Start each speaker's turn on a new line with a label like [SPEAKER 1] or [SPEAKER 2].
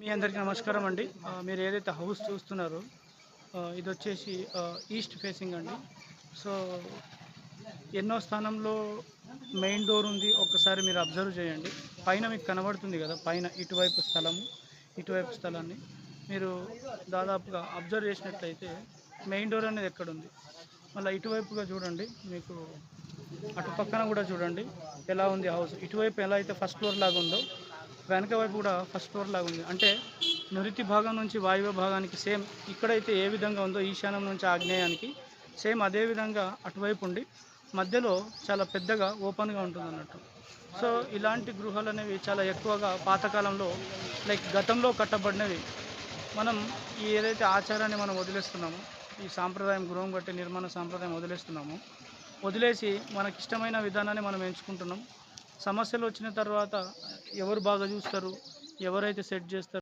[SPEAKER 1] మీ అందరికీ నమస్కారం అండి. మీరు ఏదైతే హౌస్ చూస్తున్నారో ఇదొచ్చేసి ఈస్ట్ ఫేసింగ్ అండి. సో, ఎన్నో స్థానంలో మెయిన్ డోర్ ఉంది. ఒక్కసారి మీరు అబ్జర్వ్ చేయండి. పైన మీకు కనబడుతుంది కదా! పైన ఇటువైపు స్థలాన్ని మీరు దాదాపుగా అబ్జర్వ్ చేసినట్లయితే మెయిన్ డోర్ అనేది ఎక్కడుంది. మళ్ళీ ఇటువైపుగా చూడండి. మీకు అటు పక్కన కూడా చూడండి ఎలా ఉంది హౌస్. ఇటువైపు ఎలా అయితే ఫస్ట్ ఫ్లోర్ లాగా ఉందో, వెనక వైపు కూడా ఫస్ట్ ఫ్లోర్ లాగా ఉంది. అంటే నురితి భాగం నుంచి వాయువ్య భాగానికి సేమ్ ఇక్కడైతే ఏ విధంగా ఉందో ఈశాన్యం నుంచి ఆగ్నేయానికి సేమ్ అదే విధంగా అటువైపు ఉండి మధ్యలో చాలా పెద్దగా ఓపెన్గా ఉంటుందన్నట్టు. సో ఇలాంటి గృహాలు అనేవి చాలా ఎక్కువగా పాతకాలంలో లైక్ గతంలో కట్టబడినవి. మనం ఈ ఏదైతే ఆచారాన్ని మనం వదిలేస్తున్నామో, ఈ సాంప్రదాయం గృహం కట్టే నిర్మాణ సాంప్రదాయం వదిలేస్తున్నామో, వదిలేసి మనకిష్టమైన విధానాన్ని మనం ఎంచుకుంటున్నాం. సమస్యలు వచ్చిన తర్వాత ఎవరు బాగా చూస్తారు, ఎవరైతే సెట్ చేస్తారు